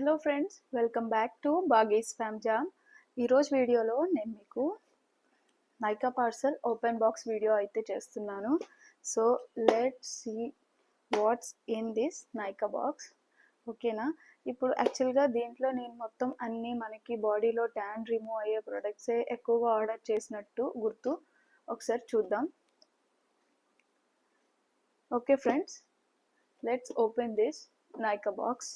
Hello friends, welcome back to బాగీస్ fam jam. ఈరోజు వీడియోలో నేను మీకు Nykaa parcel open box video అయితే చేస్తున్నాను. So let's see what's in this Nykaa box. ఓకేనా? ఇప్పుడు యాక్చువల్గా దీంట్లో నేను మొత్తం అన్నీ మనకి బాడీలో ట్యాన్ రిమూవ్ అయ్యే ప్రొడక్ట్సే ఎక్కువగా ఆర్డర్ చేసినట్టు గుర్తు. ఒకసారి చూద్దాం. Okay friends, let's open this Nykaa box.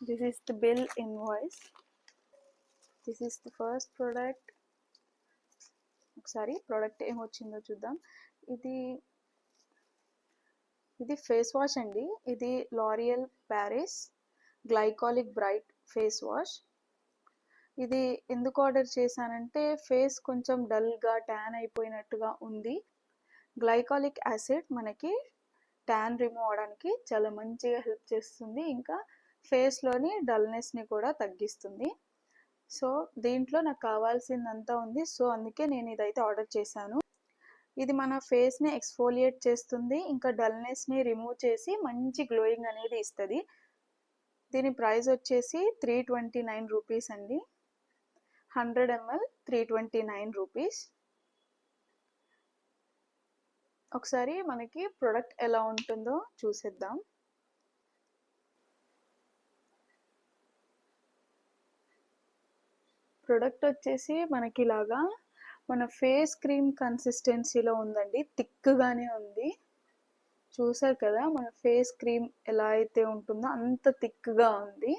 This is the bill invoice. This is the first product. ఒకసారి ప్రోడక్ట్ ఏమొచ్చిందో చూద్దాం. ఇది ఫేస్ వాష్ అండి. ఇది L'Oréal Paris glycolic bright face wash. ఇది ఎందుకు ఆర్డర్ చేశానంటే ఫేస్ కొంచెం డల్గా ట్యాన్ అయిపోయినట్టుగా ఉంది. గ్లైకాలిక్ యాసిడ్ మనకి ట్యాన్ రిమూవ్ అవడానికి చాలా మంచిగా హెల్ప్ చేస్తుంది. ఇంకా ఫేస్లోని డల్నెస్ని కూడా తగ్గిస్తుంది. సో దీంట్లో నాకు కావాల్సిందంతా ఉంది. సో అందుకే నేను ఇదైతే ఆర్డర్ చేశాను. ఇది మన ఫేస్ని ఎక్స్ఫోలియేట్ చేస్తుంది, ఇంకా డల్నెస్ని రిమూవ్ చేసి మంచి గ్లోయింగ్ అనేది ఇస్తుంది. దీని ప్రైస్ వచ్చేసి 329 రూపీస్ అండి. 100 ml 329 రూపీస్. ఒకసారి మనకి ప్రోడక్ట్ ఎలా ఉంటుందో చూసేద్దాం. ప్రోడక్ట్ వచ్చేసి మనకి ఇలాగా మన ఫేస్ క్రీమ్ కన్సిస్టెన్సీలో ఉందండి. థిక్గానే ఉంది. చూసారు కదా మన ఫేస్ క్రీమ్ ఎలా అయితే ఉంటుందో అంత థిక్గా ఉంది.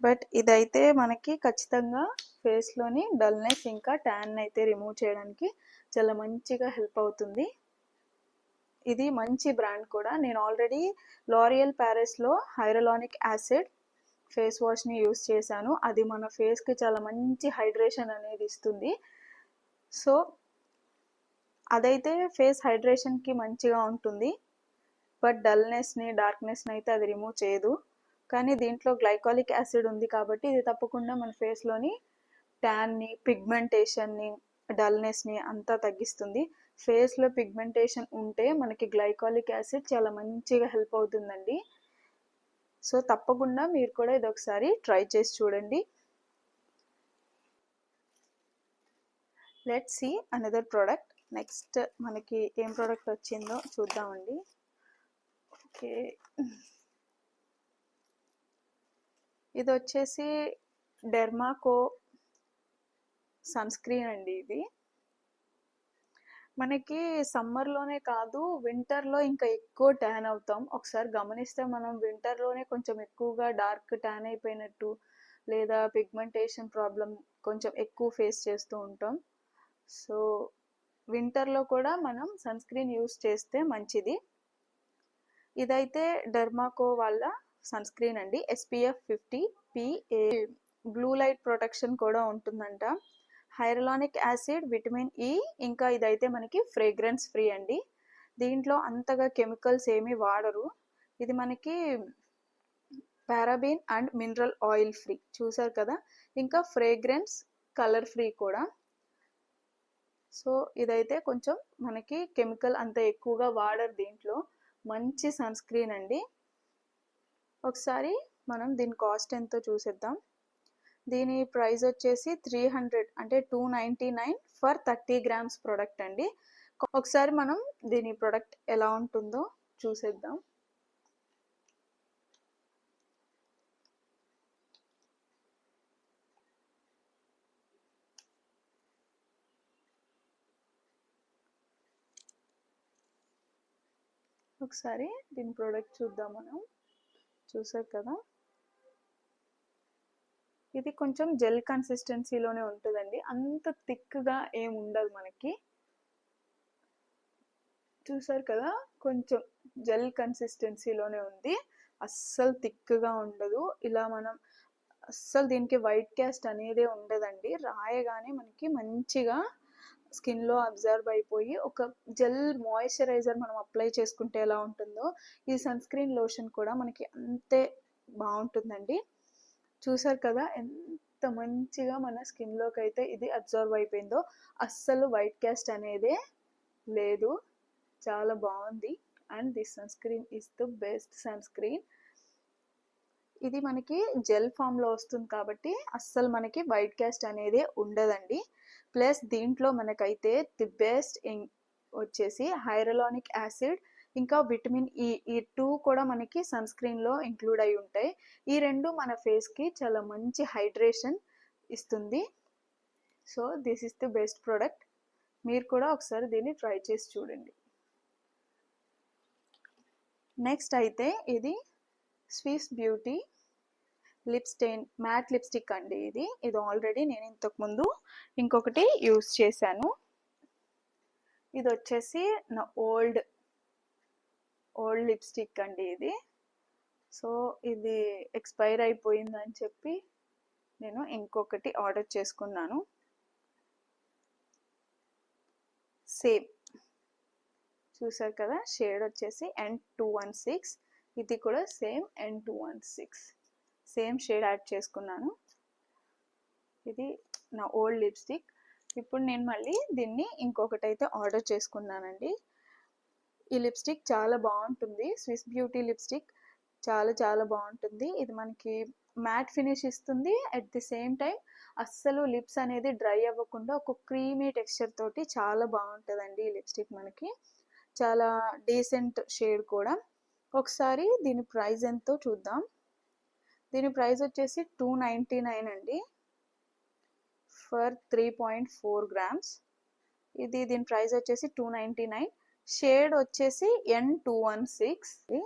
బట్ ఇదైతే మనకి ఖచ్చితంగా ఫేస్లోని డల్నెస్ ఇంకా ట్యాన్ అయితే రిమూవ్ చేయడానికి చాలా మంచిగా హెల్ప్ అవుతుంది. ఇది మంచి బ్రాండ్ కూడా. నేను ఆల్రెడీ లారియల్ ప్యారిస్లో హైరలానిక్ యాసిడ్ ఫేస్ వాష్ని యూస్ చేశాను. అది మన ఫేస్కి చాలా మంచి హైడ్రేషన్ అనేది ఇస్తుంది. సో అదైతే ఫేస్ హైడ్రేషన్కి మంచిగా ఉంటుంది. బట్ డల్నెస్ని డార్క్నెస్ని అయితే అది రిమూవ్ చేయదు. కానీ దీంట్లో గ్లైకాలిక్ యాసిడ్ ఉంది కాబట్టి ఇది తప్పకుండా మన ఫేస్లోని ట్యాన్ని, పిగ్మెంటేషన్ని, డల్నెస్ని అంతా తగ్గిస్తుంది. ఫేస్లో పిగ్మెంటేషన్ ఉంటే మనకి గ్లైకాలిక్ యాసిడ్ చాలా మంచిగా హెల్ప్ అవుతుందండి. సో తప్పకుండా మీరు కూడా ఇది ఒకసారి ట్రై చేసి చూడండి. Let's see another product. Next మనకి ఏం ప్రోడక్ట్ వచ్చిందో చూద్దామండి. ఓకే, ఇది వచ్చేసి డెర్మాకో సన్ స్క్రీన్ అండి. ఇది మనకి సమ్మర్లోనే కాదు వింటర్లో ఇంకా ఎక్కువ ట్యాన్ అవుతాం. ఒకసారి గమనిస్తే మనం వింటర్లోనే కొంచెం ఎక్కువగా డార్క్ ట్యాన్ అయిపోయినట్టు లేదా పిగ్మెంటేషన్ ప్రాబ్లం కొంచెం ఎక్కువ ఫేస్ చేస్తూ ఉంటాం. సో వింటర్లో కూడా మనం సన్ స్క్రీన్ యూస్ చేస్తే మంచిది. ఇదైతే డెర్మాకో వాళ్ళ సన్ స్క్రీన్ అండి. SPF 50 PA. Blue light protection కూడా ఉంటుందంట. హైరలానిక్ యాసిడ్, విటమిన్ E, ఇంకా ఇదైతే మనకి ఫ్రేగ్రెన్స్ ఫ్రీ అండి. దీంట్లో అంతగా కెమికల్స్ ఏమీ వాడరు. ఇది మనకి paraben and mineral oil free. చూసారు కదా, ఇంకా ఫ్రేగ్రెన్స్ కలర్ ఫ్రీ కూడా. సో ఇదైతే కొంచెం మనకి కెమికల్ అంత ఎక్కువగా వాడరు దీంట్లో. మంచి సన్ స్క్రీన్ అండి. ఒకసారి మనం దీని కాస్ట్ ఎంతో చూసేద్దాం. దీని ప్రైస్ వచ్చేసి 300 అంటే 299 ఫర్ 30 grams ప్రోడక్ట్ అండి. ఒకసారి మనం దీని ప్రోడక్ట్ ఎలా ఉంటుందో చూసేద్దాం. ఒకసారి దీని ప్రోడక్ట్ చూద్దాం మనం. చూసారు కదా, ఇది కొంచెం జెల్ కన్సిస్టెన్సీలోనే ఉంటుందండి. అంత థిక్గా ఏమి ఉండదు మనకి. చూసారు కదా, కొంచెం జెల్ కన్సిస్టెన్సీలోనే ఉంది. అస్సలు థిక్గా ఉండదు. ఇలా మనం అస్సలు దీనికి వైట్ క్యాస్ట్ అనేదే ఉండదండి. రాయగానే మనకి మంచిగా స్కిన్లో అబ్జర్వ్ అయిపోయి ఒక జెల్ మాయిశ్చరైజర్ మనం అప్లై చేసుకుంటే ఎలా ఉంటుందో ఈ సన్ స్క్రీన్ లోషన్ కూడా మనకి అంతే బాగుంటుందండి. చూసారు కదా, ఎంత ఎంత మంచిగా మన స్కిన్లోకి అయితే ఇది అబ్జర్వ్ అయిపోయిందో, అస్సలు వైట్ క్యాస్ట్ అనేదే లేదు. చాలా బాగుంది. And this sunscreen is the best sunscreen. ఇది మనకి జెల్ ఫామ్లో వస్తుంది కాబట్టి అస్సలు మనకి వైట్ క్యాస్ట్ అనేది ఉండదండి. ప్లస్ దీంట్లో మనకైతే ది బెస్ట్ వచ్చేసి హైరలానిక్ యాసిడ్ ఇంకా విటమిన్ ఈ 2 కూడా మనకి సన్ స్క్రీన్లో ఇంక్లూడ్ అయి ఉంటాయి. ఈ రెండు మన ఫేస్కి చాలా మంచి హైడ్రేషన్ ఇస్తుంది. So this is the best product. మీరు కూడా ఒకసారి దీన్ని ట్రై చేసి చూడండి. నెక్స్ట్ అయితే ఇది Swiss beauty lip stain matte lipstick అండి. ఇది ఆల్రెడీ నేను ఇంతకుముందు ఇంకొకటి యూస్ చేశాను. ఇది వచ్చేసి నా ఓల్డ్ లిప్స్టిక్ అండి ఇది. సో ఇది ఎక్స్పైర్ అయిపోయిందని చెప్పి నేను ఇంకొకటి ఆర్డర్ చేసుకున్నాను. సేమ్ చూసారు కదా, షేడ్ వచ్చేసి N216. ఇది కూడా same N216 same shade add చేసుకున్నాను. ఇది నా ఓల్డ్ లిప్స్టిక్. ఇప్పుడు నేను మళ్ళీ దీన్ని ఇంకొకటి అయితే ఆర్డర్ చేసుకున్నానండి. ఈ లిప్స్టిక్ చాలా బాగుంటుంది. స్విస్ బ్యూటీ లిప్స్టిక్ చాలా బాగుంటుంది. ఇది మనకి మ్యాట్ ఫినిష్ ఇస్తుంది. అట్ ది సేమ్ టైం అస్సలు లిప్స్ అనేది డ్రై అవ్వకుండా ఒక క్రీమీ టెక్స్చర్ తోటి చాలా బాగుంటుందండి ఈ లిప్స్టిక్. మనకి చాలా డీసెంట్ షేడ్ కూడా. ఒకసారి దీని ప్రైస్ ఎంతో చూద్దాం. దీని ప్రైస్ వచ్చేసి 299 అండి ఫర్ 3.4 గ్రామ్స్. దీని ప్రైస్ వచ్చేసి 299. షేడ్ వచ్చేసి N216.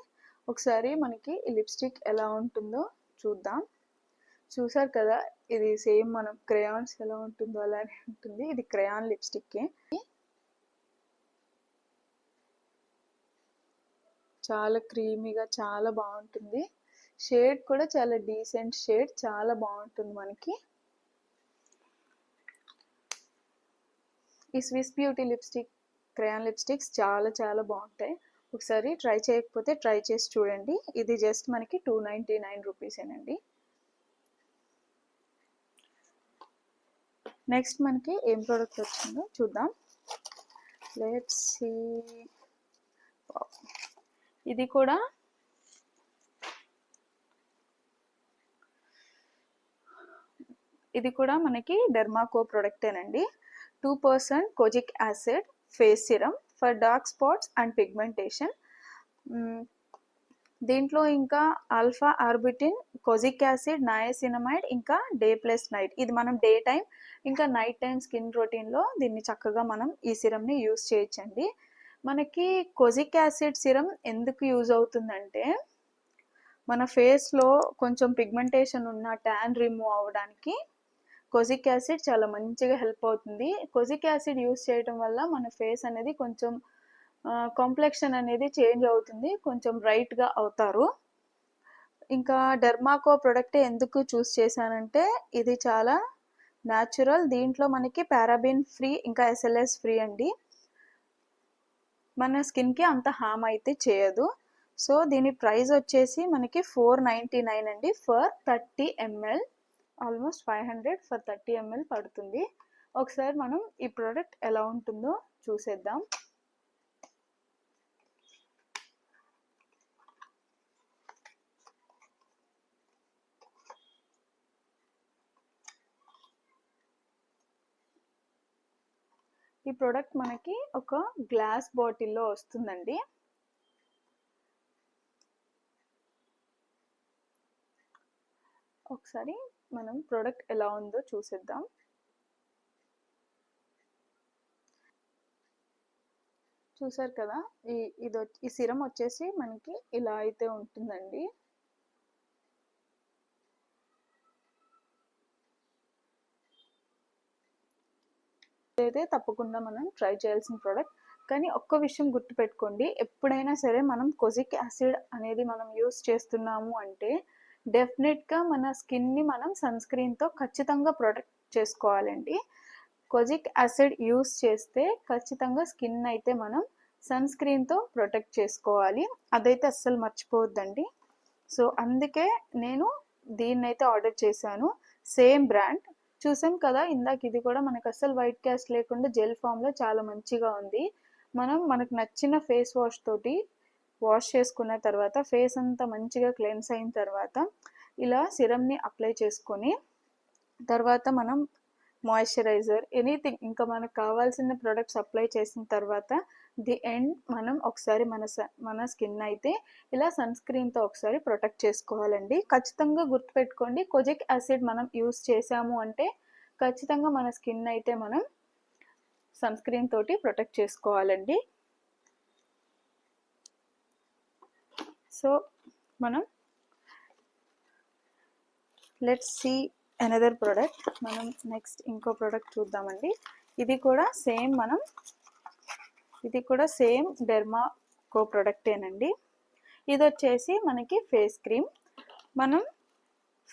ఒకసారి మనకి ఈ లిప్స్టిక్ ఎలా ఉంటుందో చూద్దాం. చూసారు కదా, ఇది సేమ్ మనం క్రేయాన్స్ ఎలా ఉంటుందో అలానే ఉంటుంది. ఇది క్రేయాన్ లిప్స్టిక్. చాలా క్రీమీగా చాలా బాగుంటుంది. షేడ్ కూడా చాలా డీసెంట్ షేడ్, చాలా బాగుంటుంది మనకి. ఈ Swiss beauty lipstick crayon lipsticks చాలా బాగుంటాయి. ఒకసారి ట్రై చేయకపోతే ట్రై చేసి చూడండి. ఇది జస్ట్ మనకి 299 రూపీసేనండి. నెక్స్ట్ మనకి ఏం ప్రోడక్ట్ వచ్చిందో చూద్దాం. Let's see. ఇది కూడా మనకి డెర్మాకో ప్రోడక్టేనండి. 2% kojic acid face serum for dark spots and pigmentation. దీంట్లో ఇంకా alpha arbutin, kojic acid, niacinamide ఇంకా డే ప్లస్ నైట్. ఇది మనం డే టైం ఇంకా నైట్ టైం స్కిన్ రొటీన్లో దీన్ని చక్కగా మనం ఈ సిరంని యూస్ చేయొచ్చండి. మనకి కోజిక్ యాసిడ్ సిరం ఎందుకు యూజ్ అవుతుందంటే, మన ఫేస్లో కొంచెం పిగ్మెంటేషన్ ఉన్న ట్యాన్ రిమూవ్ అవ్వడానికి కోజిక్ యాసిడ్ చాలా మంచిగా హెల్ప్ అవుతుంది. కోజిక్ యాసిడ్ యూస్ చేయడం వల్ల మన ఫేస్ అనేది కొంచెం కాంప్లెక్షన్ అనేది చేంజ్ అవుతుంది, కొంచెం బ్రైట్గా అవుతారు. ఇంకా డెర్మాకో ప్రోడక్ట్ ఎందుకు చూస్ చేశానంటే, ఇది చాలా న్యాచురల్. దీంట్లో మనకి పారాబిన్ ఫ్రీ ఇంకా SLS ఫ్రీ అండి. మన స్కిన్కి అంత హామ్ అయితే చేయదు. సో దీని ప్రైస్ వచ్చేసి మనకి 499 అండి for 30 ml. Almost 500 for 30 ml పడుతుంది. ఒకసారి మనం ఈ ప్రోడక్ట్ ఎలా ఉంటుందో చూసేద్దాం. ఈ ప్రోడక్ట్ మనకి ఒక గ్లాస్ బాటిల్లో వస్తుందండి. ఒకసారి మనం ప్రోడక్ట్ ఎలా ఉందో చూసేద్దాం. చూసారు కదా, ఈ సిరం వచ్చేసి మనకి ఇలా అయితే ఉంటుందండి. ఇదైతే తప్పకుండా మనం ట్రై చేయాల్సిన ప్రోడక్ట్. కానీ ఒక్క విషయం గుర్తుపెట్టుకోండి, ఎప్పుడైనా సరే మనం కోజిక్ యాసిడ్ అనేది మనం యూస్ చేస్తున్నాము అంటే డెఫినెట్గా మన స్కిన్ని మనం సన్ స్క్రీన్తో ఖచ్చితంగా ప్రొటెక్ట్ చేసుకోవాలండి. కోజిక్ యాసిడ్ యూస్ చేస్తే ఖచ్చితంగా స్కిన్ అయితే మనం సన్ స్క్రీన్తో ప్రొటెక్ట్ చేసుకోవాలి. అదైతే అస్సలు మర్చిపోవద్దండి. సో అందుకే నేను దీన్నైతే ఆర్డర్ చేశాను. సేమ్ బ్రాండ్ చూసాం కదా ఇందాక, ఇది కూడా మనకు అస్సలు వైట్ క్యాస్ట్ లేకుండా జెల్ ఫామ్లో చాలా మంచిగా ఉంది. మనకు నచ్చిన ఫేస్ వాష్ తోటి వాష్ చేసుకున్న తర్వాత ఫేస్ అంతా మంచిగా క్లెన్స్ అయిన తర్వాత ఇలా సిరమ్ని అప్లై చేసుకొని తర్వాత మనం మాయిశ్చరైజర్ ఎనీథింగ్ ఇంకా మనకు కావాల్సిన ప్రొడక్ట్స్ అప్లై చేసిన తర్వాత ది ఎండ్ మనం ఒకసారి మన స్కిన్ అయితే ఇలా సన్ స్క్రీన్తో ఒకసారి ప్రొటెక్ట్ చేసుకోవాలండి. ఖచ్చితంగా గుర్తుపెట్టుకోండి, కొజిక్ యాసిడ్ మనం యూస్ చేసాము అంటే ఖచ్చితంగా మన స్కిన్ అయితే మనం సన్ స్క్రీన్ తోటి ప్రొటెక్ట్ చేసుకోవాలండి. సో మనం లెట్స్ సీ అనదర్ ప్రోడక్ట్. మనం నెక్స్ట్ ఇంకో ప్రోడక్ట్ చూద్దామండి. ఇది కూడా సేమ్ డెర్మాకో ప్రోడక్టేనండి. ఇది వచ్చేసి మనకి ఫేస్ క్రీమ్. మనం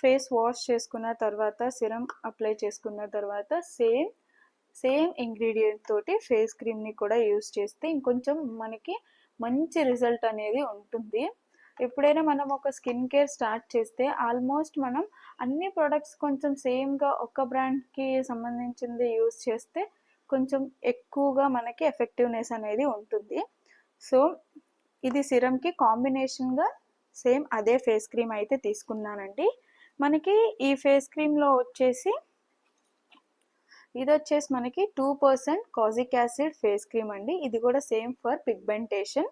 ఫేస్ వాష్ చేసుకున్న తర్వాత సిరమ్ అప్లై చేసుకున్న తర్వాత సేమ్ ఇంగ్రీడియంట్ తోటి ఫేస్ క్రీమ్ని కూడా యూస్ చేస్తే ఇంకొంచెం మనకి మంచి రిజల్ట్ అనేది ఉంటుంది. ఎప్పుడైనా మనం ఒక స్కిన్ కేర్ స్టార్ట్ చేస్తే ఆల్మోస్ట్ మనం అన్ని ప్రొడక్ట్స్ కొంచెం సేమ్గా ఒక బ్రాండ్కి సంబంధించింది యూస్ చేస్తే కొంచెం ఎక్కువగా మనకి ఎఫెక్టివ్నెస్ అనేది ఉంటుంది. సో ఇది సిరమ్కి కాంబినేషన్గా సేమ్ అదే ఫేస్ క్రీమ్ అయితే తీసుకున్నానండి. మనకి ఈ ఫేస్ క్రీమ్లో వచ్చేసి ఇది వచ్చేసి మనకి 2% కాజిక్ యాసిడ్ ఫేస్ క్రీమ్ అండి. ఇది కూడా సేమ్ ఫర్ పిగ్మెంటేషన్.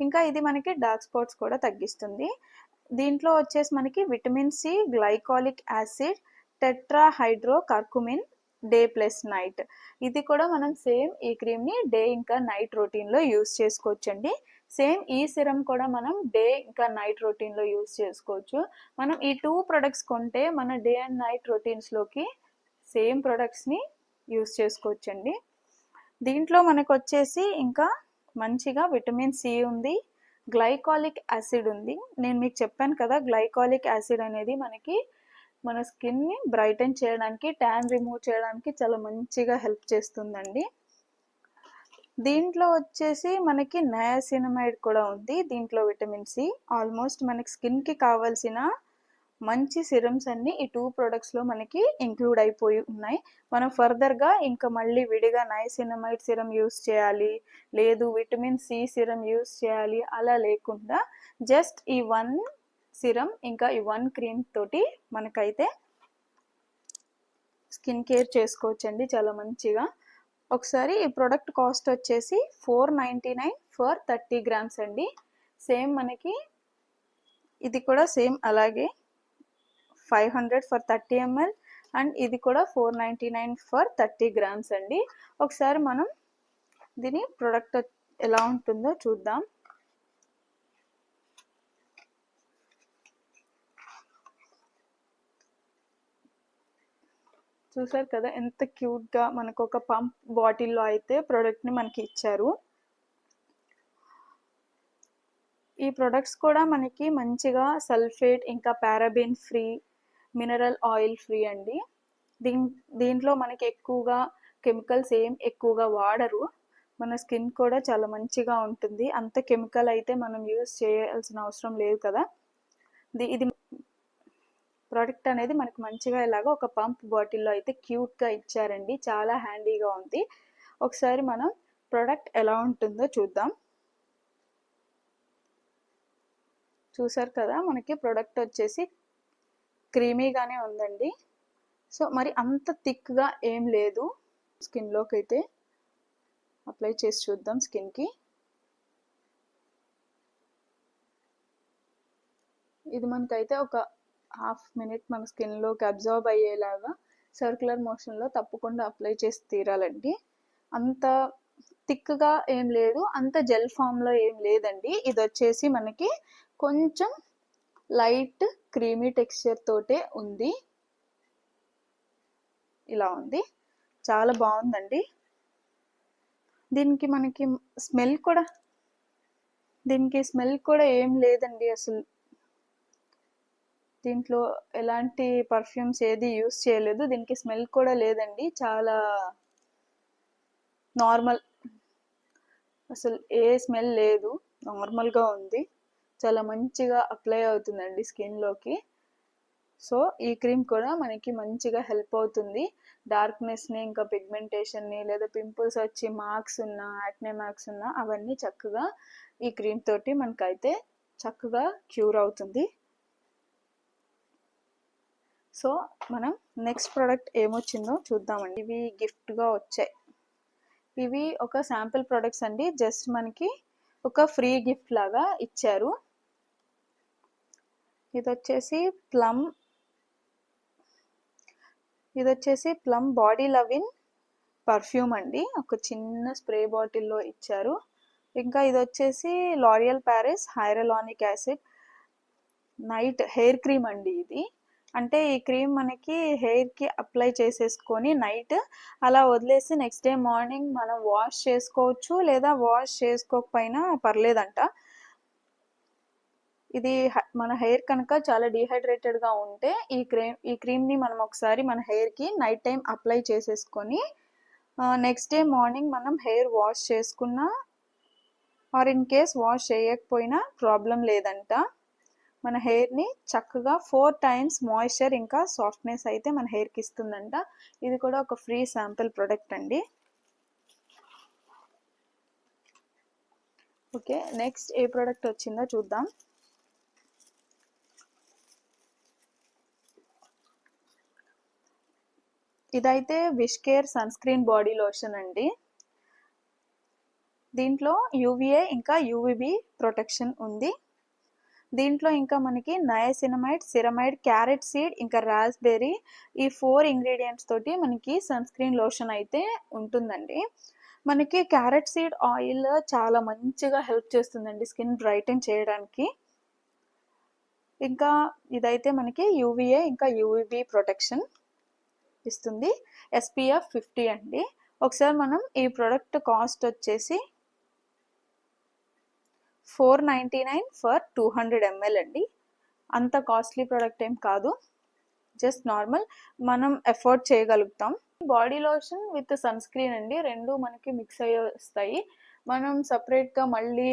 ఇంకా ఇది మనకి డార్క్ స్పాట్స్ కూడా తగ్గిస్తుంది. దీంట్లో వచ్చేసి మనకి vitamin C, glycolic acid, tetrahydro curcumin, day plus night. ఇది కూడా మనం సేమ్ ఈ క్రీమ్ని డే ఇంకా నైట్ రొటీన్లో యూస్ చేసుకోవచ్చండి. సేమ్ ఈ సిరమ్ కూడా మనం డే ఇంకా నైట్ రొటీన్లో యూస్ చేసుకోవచ్చు. మనం ఈ 2 ప్రొడక్ట్స్ కొంటే మన డే అండ్ నైట్ రొటీన్స్లోకి సేమ్ ప్రొడక్ట్స్ని యూస్ చేసుకోవచ్చండి. దీంట్లో మనకు వచ్చేసి ఇంకా మంచిగా విటమిన్ సి ఉంది, గ్లైకాలిక్ యాసిడ్ ఉంది. నేను మీకు చెప్పాను కదా, గ్లైకాలిక్ యాసిడ్ అనేది మనకి మన స్కిన్ని బ్రైటన్ చేయడానికి, ట్యాన్ రిమూవ్ చేయడానికి చాలా మంచిగా హెల్ప్ చేస్తుందండి. దీంట్లో వచ్చేసి మనకి నయాసినమైడ్ కూడా ఉంది. దీంట్లో విటమిన్ సి. ఆల్మోస్ట్ మనకి స్కిన్కి కావాల్సిన మంచి సిరమ్స్ అన్నీ ఈ 2 ప్రొడక్ట్స్లో మనకి ఇంక్లూడ్ అయిపోయి ఉన్నాయి. మనం ఫర్దర్గా ఇంకా మళ్ళీ విడిగా నయాసినమైడ్ సిరమ్ యూస్ చేయాలి, లేదు విటమిన్ సి సిరమ్ యూస్ చేయాలి అలా లేకుండా జస్ట్ ఈ 1 సిరమ్ ఇంకా ఈ 1 క్రీమ్ తోటి మనకైతే స్కిన్ కేర్ చేసుకోవచ్చండి చాలా మంచిగా. ఒకసారి ఈ ప్రోడక్ట్ కాస్ట్ వచ్చేసి 499 ఫర్ 30 గ్రామ్స్ అండి. సేమ్ మనకి ఇది కూడా సేమ్ అలాగే 500 ఫర్ 30 ml అండ్ ఇది కూడా 499 ఫర్ 30 గ్రామ్స్ అండి. ఒకసారి మనం దీని ప్రోడక్ట్ ఎలా ఉంటుందో చూద్దాం. చూసారు కదా ఎంత క్యూట్గా మనకు ఒక పంప్ బాటిల్లో అయితే ప్రోడక్ట్ని మనకి ఇచ్చారు. ఈ ప్రొడక్ట్స్ కూడా మనకి మంచిగా సల్ఫేట్ ఇంకా paraben free, mineral oil free అండి. దీంట్లో మనకి ఎక్కువగా కెమికల్స్ ఏం ఎక్కువగా వాడరు. మన స్కిన్ కూడా చాలా మంచిగా ఉంటుంది. అంత కెమికల్ అయితే మనం యూస్ చేయాల్సిన అవసరం లేదు కదా. ఇది ప్రోడక్ట్ అనేది మనకు మంచిగా ఇలాగా ఒక పంప్ బాటిల్లో అయితే క్యూట్గా ఇచ్చారండి. చాలా హ్యాండీగా ఉంది. ఒకసారి మనం ప్రోడక్ట్ ఎలా ఉంటుందో చూద్దాం. చూసారు కదా మనకి ప్రోడక్ట్ వచ్చేసి క్రీమీగానే ఉందండి. సో మరి అంత థిక్గా ఏం లేదు. స్కిన్లోకి అయితే అప్లై చేసి చూద్దాం. స్కిన్కి ఇది మనకైతే ఒక హాఫ్ మినిట్ మన స్కిన్లోకి అబ్జర్వ్ అయ్యేలాగా సర్క్యులర్ మోషన్లో తప్పకుండా అప్లై చేసి తీరాలండి. అంత థిక్గా ఏం లేదు, అంత జెల్ ఫామ్లో ఏం లేదండి. ఇది వచ్చేసి మనకి కొంచెం లైట్ క్రీమీ టెక్స్చర్ తోటే ఉంది. ఇలా ఉంది, చాలా బాగుందండి. దీనికి స్మెల్ కూడా ఏం లేదండి. అసలు దీంట్లో ఎలాంటి పర్ఫ్యూమ్స్ ఏది యూస్ చేయలేదు. దీనికి స్మెల్ కూడా లేదండి. చాలా నార్మల్, అసలు ఏ స్మెల్ లేదు, నార్మల్గా ఉంది. చాలా మంచిగా అప్లై అవుతుందండి స్కిన్లోకి. సో ఈ క్రీమ్ కూడా మనకి మంచిగా హెల్ప్ అవుతుంది డార్క్నెస్ని, ఇంకా పిగ్మెంటేషన్ని, లేదా పింపుల్స్ వచ్చి మార్క్స్ ఉన్నా, యాక్నే మార్క్స్ ఉన్నా అవన్నీ చక్కగా ఈ క్రీమ్ తోటి మనకైతే చక్కగా క్యూర్ అవుతుంది. సో మనం నెక్స్ట్ ప్రోడక్ట్ ఏమొచ్చిందో చూద్దామండి. ఇవి గిఫ్ట్గా వచ్చాయి. ఇవి ఒక శాంపిల్ ప్రొడక్ట్స్ అండి, జస్ట్ మనకి ఒక ఫ్రీ గిఫ్ట్ లాగా ఇచ్చారు. ఇది వచ్చేసి ప్లమ్ బాడీ లవిన్ పర్ఫ్యూమ్ అండి, ఒక చిన్న స్ప్రే బాటిల్లో ఇచ్చారు. ఇంకా ఇది వచ్చేసి L'Oreal Paris hyaluronic acid night hair cream అండి. ఇది అంటే ఈ క్రీమ్ మనకి హెయిర్కి అప్లై చేసేసుకొని నైట్ అలా వదిలేసి నెక్స్ట్ డే మార్నింగ్ మనం వాష్ చేసుకోవచ్చు, లేదా వాష్ చేసుకోకపోయినా పర్లేదంట. ఇది మన హెయిర్ కనుక చాలా డీహైడ్రేటెడ్గా ఉంటే ఈ క్రీమ్ని మనం ఒకసారి మన హెయిర్కి నైట్ టైం అప్లై చేసేసుకొని నెక్స్ట్ డే మార్నింగ్ మనం హెయిర్ వాష్ చేసుకున్నా ఆర్ ఇన్ కేస్ వాష్ చేయకపోయినా ప్రాబ్లం లేదంట. మన హెయిర్ని చక్కగా 4 times మాయిశ్చర్ ఇంకా సాఫ్ట్నెస్ అయితే మన హెయిర్కి ఇస్తుందంట. ఇది కూడా ఒక ఫ్రీ శాంపిల్ ప్రొడక్ట్ అండి. ఓకే, నెక్స్ట్ ఏ ప్రోడక్ట్ వచ్చిందో చూద్దాం. ఇదైతే wish care sunscreen body lotion అండి. దీంట్లో యూవీఏ ఇంకా యూవీబీ ప్రొటెక్షన్ ఉంది. దీంట్లో ఇంకా మనకి నయాసినమైడ్, సిరమైడ్, క్యారెట్ సీడ్ ఇంకా రాస్బెర్రీ ఈ 4 ఇంగ్రీడియంట్స్ తోటి మనకి సన్ స్క్రీన్ లోషన్ అయితే ఉంటుందండి. మనకి క్యారెట్ సీడ్ ఆయిల్ చాలా మంచిగా హెల్ప్ చేస్తుందండి స్కిన్ బ్రైటన్ చేయడానికి. ఇంకా ఇదైతే మనకి యూవీఏ ఇంకా యూవీబీ ప్రొటెక్షన్ ఇస్తుంది. SPF 50 అండి. ఒకసారి మనం ఈ ప్రోడక్ట్ కాస్ట్ వచ్చేసి 499 ఫర్ 200 ml అండి. అంత కాస్ట్లీ ప్రోడక్ట్ ఏం కాదు, జస్ట్ నార్మల్ మనం ఎఫోర్డ్ చేయగలుగుతాం. Body lotion with sunscreen అండి, రెండు మనకి మిక్స్ అయ్యి వస్తాయి. మనం సపరేట్గా మళ్ళీ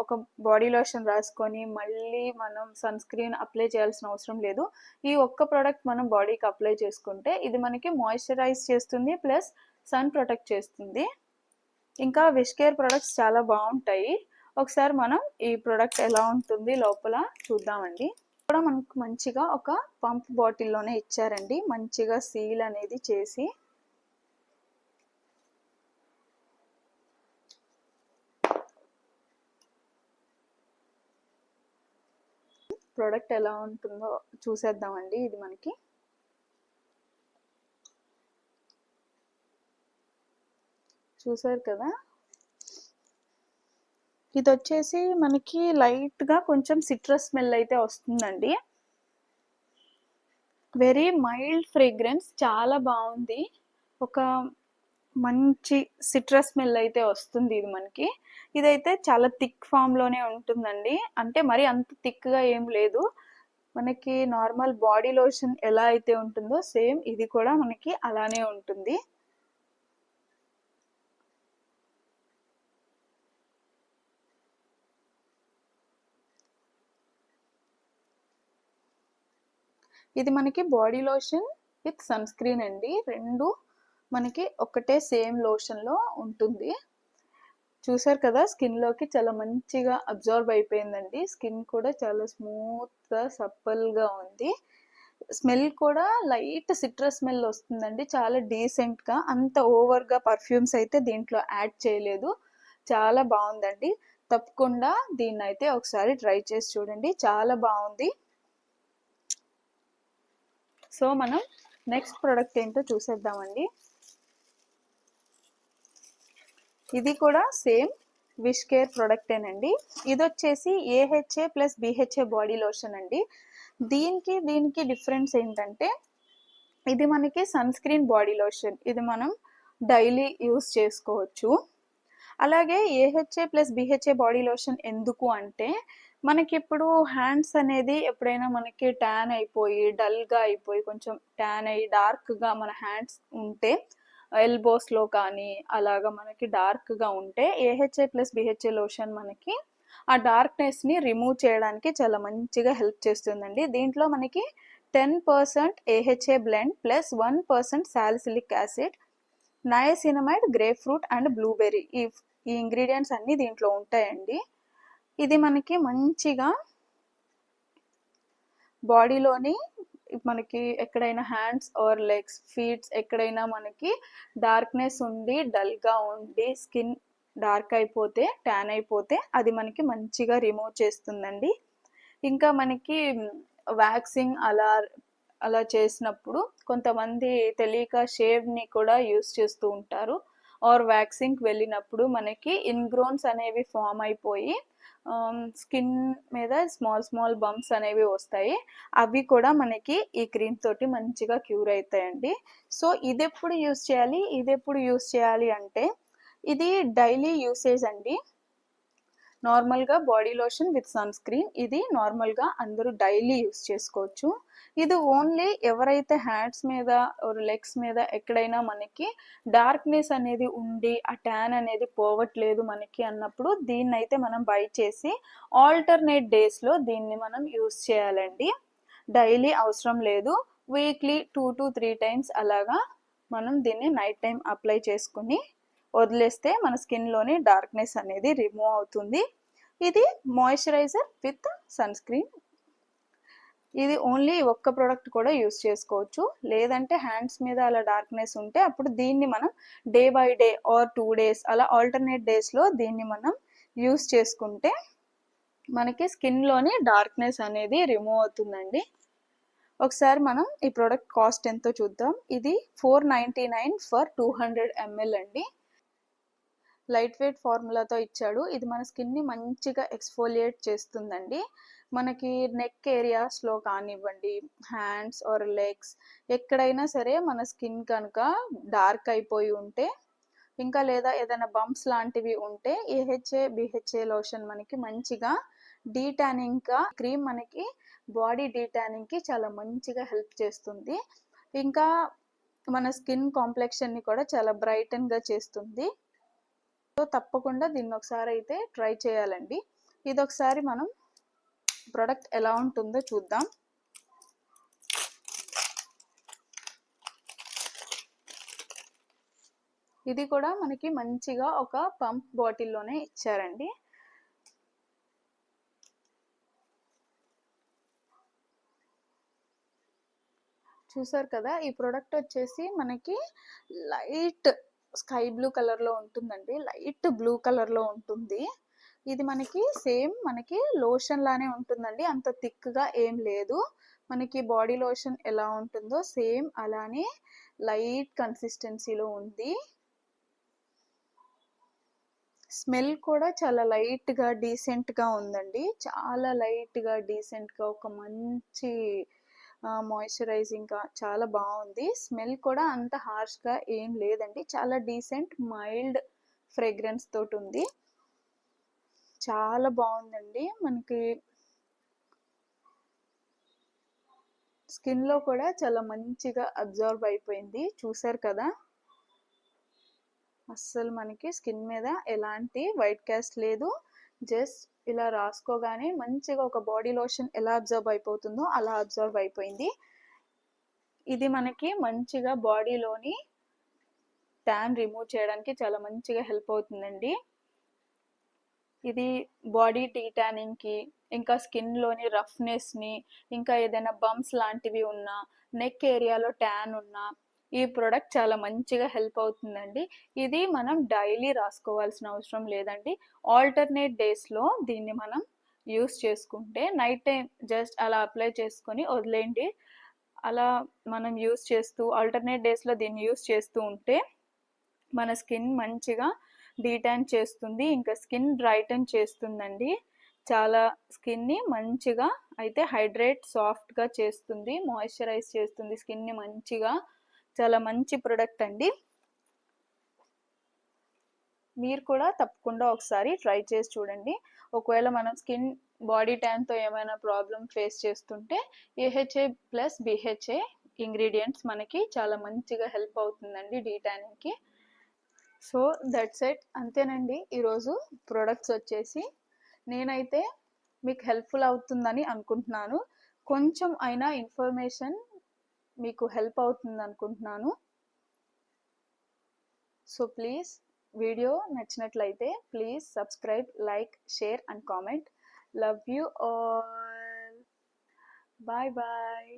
ఒక బాడీ లోషన్ రాసుకొని మళ్ళీ మనం సన్ స్క్రీన్ అప్లై చేయాల్సిన అవసరం లేదు. ఈ ఒక్క ప్రోడక్ట్ మనం బాడీకి అప్లై చేసుకుంటే ఇది మనకి మాయిశ్చరైజ్ చేస్తుంది, ప్లస్ సన్ ప్రొటెక్ట్ చేస్తుంది. ఇంకా విష్ కేర్ ప్రొడక్ట్స్ చాలా బాగుంటాయి. ఒకసారి మనం ఈ ప్రోడక్ట్ ఎలా ఉంటుంది లోపల చూద్దామండి. కూడా మనకు మంచిగా ఒక పంప్ బాటిల్లోనే ఇచ్చారండి, మంచిగా సీల్ అనేది చేసి. ప్రోడక్ట్ ఎలా ఉంటుందో చూసేద్దామండి. ఇది మనకి చూసారు కదా, ఇది వచ్చేసి మనకి లైట్గా కొంచెం సిట్రస్ స్మెల్ అయితే వస్తుందండి. వెరీ మైల్డ్ ఫ్రేగ్రెన్స్, చాలా బాగుంది. ఒక మంచి సిట్రస్ స్మెల్ అయితే వస్తుంది ఇది మనకి. ఇదైతే చాలా థిక్ ఫామ్లోనే ఉంటుందండి, అంటే మరి అంత థిక్గా ఏం లేదు. మనకి నార్మల్ బాడీ లోషన్ ఎలా అయితే ఉంటుందో సేమ్ ఇది కూడా మనకి అలానే ఉంటుంది. ఇది మనకి body lotion with sunscreen అండి, రెండు మనకి ఒకటే సేమ్ లోషన్లో ఉంటుంది. చూసారు కదా, స్కిన్లోకి చాలా మంచిగా అబ్జర్వ్ అయిపోయిందండి. స్కిన్ కూడా చాలా స్మూత్గా సప్పల్గా ఉంది. స్మెల్ కూడా లైట్ సిట్రస్ స్మెల్ వస్తుందండి, చాలా డీసెంట్గా. అంత ఓవర్గా పర్ఫ్యూమ్స్ అయితే దీంట్లో యాడ్ చేయలేదు. చాలా బాగుందండి. తప్పకుండా దీన్ని అయితే ఒకసారి ట్రై చేసి చూడండి, చాలా బాగుంది. సో మనం నెక్స్ట్ ప్రోడక్ట్ ఏంటో చూసేద్దామండి. ఇది కూడా సేమ్ విష్ కేర్ ప్రోడక్టేనండి. ఇది వచ్చేసి AHA plus BHA body lotion అండి. దీనికి డిఫరెన్స్ ఏంటంటే ఇది మనకి సన్ స్క్రీన్ బాడీ లోషన్, ఇది మనం డైలీ యూస్ చేసుకోవచ్చు. అలాగే AHA plus BHA body lotion ఎందుకు అంటే మనకి ఇప్పుడు హ్యాండ్స్ అనేది ఎప్పుడైనా మనకి ట్యాన్ అయిపోయి డల్గా అయిపోయి కొంచెం ట్యాన్ అయ్యి డార్క్గా మన హ్యాండ్స్ ఉంటే ఎల్బోస్లో కానీ అలాగా మనకి డార్క్గా ఉంటే AHA ప్లస్ BHA లోషన్ మనకి ఆ డార్క్నెస్ని రిమూవ్ చేయడానికి చాలా మంచిగా హెల్ప్ చేస్తుందండి. దీంట్లో మనకి 10% AHA blend plus 1% salicylic acid, niacinamide, grape fruit and blueberry. ఈ ఇంగ్రీడియంట్స్ అన్నీ దీంట్లో ఉంటాయండి. ఇది మనకి మంచిగా బాడీలోని మనకి ఎక్కడైనా హ్యాండ్స్ ఆర్ లెగ్స్, ఫీట్స్ ఎక్కడైనా మనకి డార్క్నెస్ ఉండి, డల్గా ఉండి, స్కిన్ డార్క్ అయిపోతే, ట్యాన్ అయిపోతే అది మనకి మంచిగా రిమూవ్ చేస్తుందండి. ఇంకా మనకి వ్యాక్సింగ్ అలా చేసినప్పుడు కొంతమంది తెలియక షేవ్ని కూడా యూస్ చేస్తూ ఉంటారు. ఆర్ వ్యాక్సింగ్కి వెళ్ళినప్పుడు మనకి ఇన్గ్రోన్స్ అనేవి ఫామ్ అయిపోయి స్కిన్ మీద స్మాల్ బంప్స్ అనేవి వస్తాయి. అవి కూడా మనకి ఈ క్రీమ్ తోటి మంచిగా క్యూర్ అవుతాయండి. సో ఇది ఎప్పుడు యూస్ చేయాలి అంటే ఇది డైలీ యూసేజ్ అండి. నార్మల్గా body lotion with sunscreen, ఇది నార్మల్గా అందరూ డైలీ యూస్ చేసుకోవచ్చు. ఇది ఓన్లీ ఎవరైతే హ్యాండ్స్ మీద లెగ్స్ మీద ఎక్కడైనా మనకి డార్క్నెస్ అనేది ఉండి ఆ ట్యాన్ అనేది పోవట్లేదు మనకి అన్నప్పుడు దీన్ని అయితే మనం బై చేసి ఆల్టర్నేట్ డేస్లో దీన్ని మనం యూస్ చేయాలండి. డైలీ అవసరం లేదు. వీక్లీ 2 to 3 టైమ్స్ అలాగా మనం దీన్ని నైట్ టైం అప్లై చేసుకుని వదిలేస్తే మన స్కిన్లోని డార్క్నెస్ అనేది రిమూవ్ అవుతుంది. ఇది మాయిశ్చరైజర్ విత్ సన్ స్క్రీన్. ఇది ఓన్లీ ఒక్క ప్రోడక్ట్ కూడా యూస్ చేసుకోవచ్చు. లేదంటే హ్యాండ్స్ మీద అలా డార్క్నెస్ ఉంటే అప్పుడు దీన్ని మనం day by day or 2 days అలా ఆల్టర్నేట్ డేస్లో దీన్ని మనం యూస్ చేసుకుంటే మనకి స్కిన్లోని డార్క్నెస్ అనేది రిమూవ్ అవుతుందండి. ఒకసారి మనం ఈ ప్రోడక్ట్ కాస్ట్ ఎంతో చూద్దాం. ఇది $499 ఫర్ 200 ml అండి. లైట్ వెయిట్ ఫార్ములాతో ఇచ్చాడు. ఇది మన స్కిన్ని మంచిగా ఎక్స్ఫోలియేట్ చేస్తుందండి. మనకి నెక్ ఏరియాస్లో కానివ్వండి, హ్యాండ్స్ ఆర్ లెగ్స్ ఎక్కడైనా సరే మన స్కిన్ కనుక డార్క్ అయిపోయి ఉంటే, ఇంకా లేదా ఏదైనా బంప్స్ లాంటివి ఉంటే AHA BHA లోషన్ మనకి మంచిగా డీటానింగ్గా క్రీమ్ మనకి బాడీ డీటానింగ్కి చాలా మంచిగా హెల్ప్ చేస్తుంది. ఇంకా మన స్కిన్ కాంప్లెక్షన్ని కూడా చాలా బ్రైటన్గా చేస్తుంది. సో తప్పకుండా దీన్ని ఒకసారి అయితే ట్రై చేయాలండి. ఇది ఒకసారి మనం ప్రోడక్ట్ ఎలా ఉంటుందో చూద్దాం. ఇది కూడా మనకి మంచిగా ఒక పంప్ బాటిల్లోనే ఇచ్చారండి. చూసారు కదా, ఈ ప్రోడక్ట్ వచ్చేసి మనకి లైట్ స్కై బ్లూ కలర్లో ఉంటుందండి. లైట్ బ్లూ కలర్లో ఉంటుంది. ఇది మనకి సేమ్ మనకి లోషన్ లానే ఉంటుందండి. అంత థిక్గా ఏం లేదు. మనకి బాడీ లోషన్ ఎలా ఉంటుందో సేమ్ అలానే లైట్ కన్సిస్టెన్సీలో ఉంది. స్మెల్ కూడా చాలా లైట్గా డీసెంట్గా ఉందండి. చాలా లైట్గా డీసెంట్గా ఒక మంచి మాయిశ్చరైజింగ్గా చాలా బాగుంది. స్మెల్ కూడా అంత హార్ష్గా ఏం లేదండి. చాలా డీసెంట్ మైల్డ్ ఫ్రేగ్రెన్స్ తోటి ఉంది. చాలా బాగుందండి. మనకి స్కిన్లో కూడా చాలా మంచిగా అబ్జర్వ్ అయిపోయింది. చూసారు కదా, అస్సలు మనకి స్కిన్ మీద ఎలాంటి వైట్ కాస్ట్ లేదు. జస్ట్ ఇలా రాసుకోగానే మంచిగా ఒక బాడీ లోషన్ ఎలా అబ్జర్వ్ అయిపోతుందో అలా అబ్జర్వ్ అయిపోయింది. ఇది మనకి మంచిగా బాడీలోని ట్యాన్ రిమూవ్ చేయడానికి చాలా మంచిగా హెల్ప్ అవుతుందండి. ఇది బాడీ డీటానింగ్కి, ఇంకా స్కిన్లోని రఫ్నెస్ని, ఇంకా ఏదైనా బంప్స్ లాంటివి ఉన్నా, నెక్ ఏరియాలో ట్యాన్ ఉన్నా ఈ ప్రోడక్ట్ చాలా మంచిగా హెల్ప్ అవుతుందండి. ఇది మనం డైలీ రాసుకోవాల్సిన అవసరం లేదండి. ఆల్టర్నేట్ డేస్లో దీన్ని మనం యూస్ చేసుకుంటే నైట్ టైం జస్ట్ అలా అప్లై చేసుకొని వదిలేయండి. అలా మనం యూస్ చేస్తూ ఆల్టర్నేట్ డేస్లో దీన్ని యూస్ చేస్తూ ఉంటే మన స్కిన్ మంచిగా డీటాన్ చేస్తుంది. ఇంకా స్కిన్ బ్రైటన్ చేస్తుందండి. చాలా స్కిన్ని మంచిగా అయితే హైడ్రేట్ సాఫ్ట్గా చేస్తుంది, మాయిశ్చరైజ్ చేస్తుంది స్కిన్ని మంచిగా. చాలా మంచి ప్రోడక్ట్ అండి. మీరు కూడా తప్పకుండా ఒకసారి ట్రై చేసి చూడండి. ఒకవేళ మనం స్కిన్ బాడీ ట్యాన్తో ఏమైనా ప్రాబ్లం ఫేస్ చేస్తుంటే AHA ప్లస్ BHA ఇంగ్రీడియంట్స్ మనకి చాలా మంచిగా హెల్ప్ అవుతుందండి డీటానింగ్కి. సో దట్స్ ఇట్, అంతేనండి ఈరోజు ప్రోడక్ట్స్ వచ్చేసి. నేనైతే మీకు హెల్ప్ఫుల్ అవుతుందని అనుకుంటున్నాను. కొంచెం అయినా ఇన్ఫర్మేషన్ మీకు హెల్ప్ అవుతుంది అనుకుంటున్నాను. సో ప్లీజ్ వీడియో నచ్చినట్లయితే please subscribe, like, share and comment. Love you all. Bye bye.